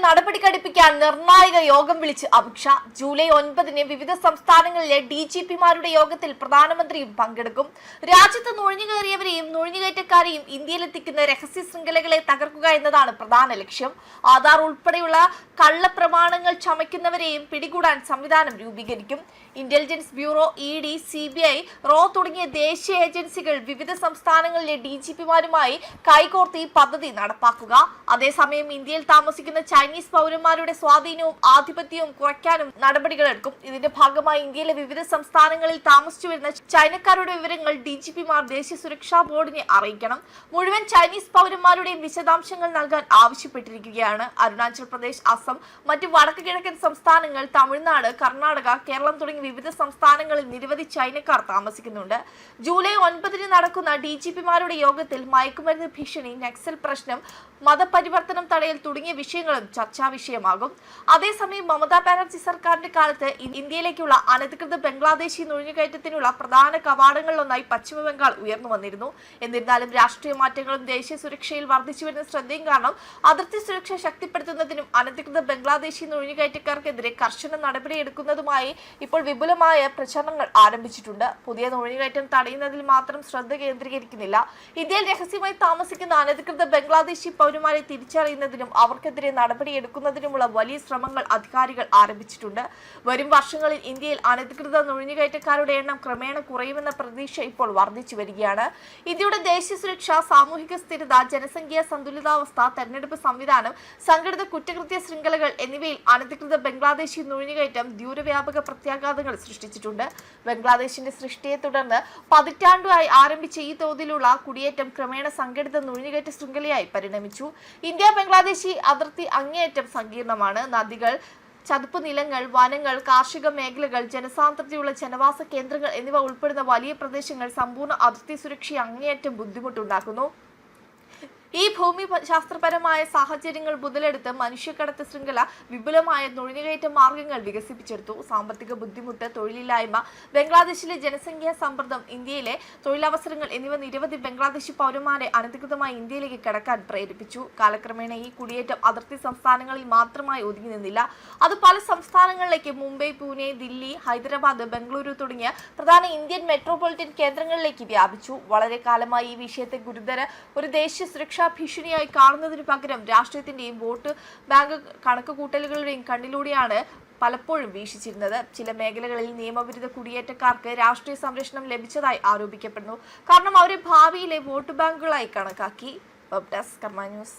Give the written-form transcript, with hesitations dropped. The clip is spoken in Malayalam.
നടപടി ഘടിപ്പിക്കാൻ നിർണായക യോഗം വിളിച്ച് അമിത് ഷാ. ജൂലൈ 9 വിവിധ സംസ്ഥാനങ്ങളിലെ DGP-മാരുടെ യോഗത്തിൽ പ്രധാനമന്ത്രിയും പങ്കെടുക്കും. രാജ്യത്ത് നുഴഞ്ഞുകയറിയവരെയും നുഴഞ്ഞുകയറ്റക്കാരെയും ഇന്ത്യയിലെത്തിക്കുന്ന രഹസ്യ ശൃംഖലകളെ തകർക്കുക എന്നതാണ് പ്രധാന ലക്ഷ്യം. ആധാർ ഉൾപ്പെടെയുള്ള കള്ളപ്രമാണങ്ങൾ ചമയ്ക്കുന്നവരെയും പിടികൂടാൻ സംവിധാനം രൂപീകരിക്കും. ഇന്റലിജൻസ് ബ്യൂറോ, ED, CBI, റോ തുടങ്ങിയ ദേശീയ ഏജൻസികൾ വിവിധ സംസ്ഥാനങ്ങളിലെ DGP-മാരുമായി കൈകോർത്ത് ഈ പദ്ധതി നടപ്പാക്കുക. അതേസമയം ഇന്ത്യയിൽ താമസിക്കുന്ന ചൈനീസ് പൗരന്മാരുടെ സ്വാധീനവും ആധിപത്യവും കുറയ്ക്കാനും നടപടികളെടുക്കും. ഇതിന്റെ ഭാഗമായി ഇന്ത്യയിലെ വിവിധ സംസ്ഥാനങ്ങളിൽ താമസിച്ചു വരുന്ന ചൈനക്കാരുടെ വിവരങ്ങൾ DGP-മാർ ദേശീയ സുരക്ഷാ ബോർഡിനെ അറിയിക്കണം. മുഴുവൻ ചൈനീസ് പൗരന്മാരുടെയും വിശദാംശങ്ങൾ നൽകാൻ ആവശ്യപ്പെട്ടിരിക്കുകയാണ്. അരുണാചൽ പ്രദേശ്, അസം, മറ്റ് വടക്ക് കിഴക്കൻ സംസ്ഥാനങ്ങൾ, തമിഴ്നാട്, കർണാടക, കേരളം തുടങ്ങിയ വിവിധ സംസ്ഥാനങ്ങളിൽ നിരവധി ചൈനക്കാർ താമസിക്കുന്നുണ്ട്. ജൂലൈ 9 നടക്കുന്ന DGP-മാരുടെ യോഗത്തിൽ മയക്കുമരുന്ന് ഭീഷണി, നക്സൽ പ്രശ്നം, മതപരിവർത്തനം തടയൽ തുടങ്ങിയ വിഷയങ്ങളും ചർച്ചാ വിഷയമാകും. അതേസമയം മമതാ ബാനർജി സർക്കാരിന്റെ കാലത്ത് ഇന്ത്യയിലേക്കുള്ള അനധികൃത ബംഗ്ലാദേശി നുഴഞ്ഞുകയറ്റത്തിനുള്ള പ്രധാന കവാടങ്ങളിലൊന്നായി പശ്ചിമ ബംഗാൾ ഉയർന്നു വന്നിരുന്നു. എന്നിരുന്നാലും രാഷ്ട്രീയ മാറ്റങ്ങളും ദേശീയ സുരക്ഷയിൽ വർദ്ധിച്ചുവരുന്ന ശ്രദ്ധയും കാരണം അതിർത്തി സുരക്ഷ ശക്തിപ്പെടുത്തുന്നതിനും അനധികൃത ബംഗ്ലാദേശി നുഴഞ്ഞുകയറ്റക്കാർക്കെതിരെ കർശന നടപടിയെടുക്കുന്നതുമായി ഇപ്പോൾ വിപുലമായ പ്രചരണങ്ങൾ ആരംഭിച്ചിട്ടുണ്ട്. പുതിയ നുഴഞ്ഞുകയറ്റം തടയുന്നതിൽ മാത്രം ശ്രദ്ധ കേന്ദ്രീകരിക്കുന്നില്ല. ഇന്ത്യയിൽ രഹസ്യമായി താമസിക്കുന്ന അനധികൃത ബംഗ്ലാദേശി പൗരന്മാരെ തിരിച്ചറിയുന്നതിനും അവർക്കെതിരെ നടപടിയെടുക്കുന്നതിനുമുള്ള വലിയ ശ്രമങ്ങൾ അധികാരികൾ ആരംഭിച്ചിട്ടുണ്ട്. വരും വർഷങ്ങളിൽ ഇന്ത്യയിൽ അനധികൃത നുഴഞ്ഞുകയറ്റക്കാരുടെ എണ്ണം ക്രമേണ കുറയുമെന്ന പ്രതീക്ഷ ഇപ്പോൾ വർദ്ധിച്ചു വരികയാണ്. ഇന്ത്യയുടെ ദേശീയ സുരക്ഷ, സാമൂഹിക സ്ഥിരത, ജനസംഖ്യാ സന്തുലിതാവസ്ഥ, തെരഞ്ഞെടുപ്പ് സംവിധാനം, സംഘടിത കുറ്റകൃത്യ ശൃംഖലകൾ എന്നിവയിൽ അനധികൃത ബംഗ്ലാദേശി നുഴഞ്ഞുകയറ്റം ദൂരവ്യാപക പ്രത്യാഘാതങ്ങൾ സൃഷ്ടിച്ചിട്ടുണ്ട്. ബംഗ്ലാദേശിന്റെ സൃഷ്ടിയെ തുടർന്ന് പതിറ്റാണ്ടായി ആരംഭിച്ച ഈ തോതിലുള്ള കുടിയേറ്റം ക്രമേണ സംഘടിത നുഴഞ്ഞുകയറ്റ ശൃംഖലയായി പരിണമിച്ചു. ഇന്ത്യ ബംഗ്ലാദേശി അതിർത്തി അങ്ങേയറ്റം സങ്കീർണമാണ്. നദികൾ, ചതുപ്പ് നിലങ്ങൾ, വനങ്ങൾ, കാർഷിക മേഖലകൾ, ജനസാന്ദ്രതയുള്ള ജനവാസ കേന്ദ്രങ്ങൾ എന്നിവ ഉൾപ്പെടുന്ന വലിയ പ്രദേശങ്ങൾ സമ്പൂർണ്ണ അതിർത്തി സുരക്ഷയെ അങ്ങേയറ്റം ബുദ്ധിമുട്ടുണ്ടാക്കുന്നു. ഈ ഭൂമിശാസ്ത്രപരമായ സാഹചര്യങ്ങൾ മുതലെടുത്ത് മനുഷ്യക്കടത്ത് ശൃംഖല വിപുലമായ നുഴഞ്ഞുകയറ്റ മാർഗങ്ങൾ വികസിപ്പിച്ചെടുത്തു. സാമ്പത്തിക ബുദ്ധിമുട്ട്, തൊഴിലില്ലായ്മ, ബംഗ്ലാദേശിലെ ജനസംഖ്യാ സമ്മർദ്ദം, ഇന്ത്യയിലെ തൊഴിലവസരങ്ങൾ എന്നിവ നിരവധി ബംഗ്ലാദേശി പൗരന്മാരെ അനധികൃതമായി ഇന്ത്യയിലേക്ക് കടക്കാൻ പ്രേരിപ്പിച്ചു. കാലക്രമേണ ഈ കുടിയേറ്റം അതിർത്തി സംസ്ഥാനങ്ങളിൽ മാത്രമായി ഒതുങ്ങി നിന്നില്ല. അത് പല സംസ്ഥാനങ്ങളിലേക്ക്, മുംബൈ, പൂനെ, ദില്ലി, ഹൈദരാബാദ്, ബംഗളൂരു തുടങ്ങിയ പ്രധാന ഇന്ത്യൻ മെട്രോപൊളിറ്റൻ കേന്ദ്രങ്ങളിലേക്ക് വ്യാപിച്ചു. വളരെ കാലമായി ഈ വിഷയത്തെ ഗുരുതര ഒരു ദേശീയ സുരക്ഷാ ഭീഷണിയായി കാണുന്നതിനു പകരം രാഷ്ട്രീയത്തിന്റെയും വോട്ട് ബാങ്ക് കണക്കുകൂട്ടലുകളുടെയും കണ്ണിലൂടെയാണ് പലപ്പോഴും വീക്ഷിച്ചിരുന്നത്. ചില മേഖലകളിൽ നിയമവിരുദ്ധ കുടിയേറ്റക്കാർക്ക് രാഷ്ട്രീയ സംരക്ഷണം ലഭിച്ചതായി ആരോപിക്കപ്പെടുന്നു. കാരണം അവരെ ഭാവിയിലെ വോട്ട് ബാങ്കുകളായി കണക്കാക്കി. വെബ് ഡെസ്ക് കർമ്മ ന്യൂസ്.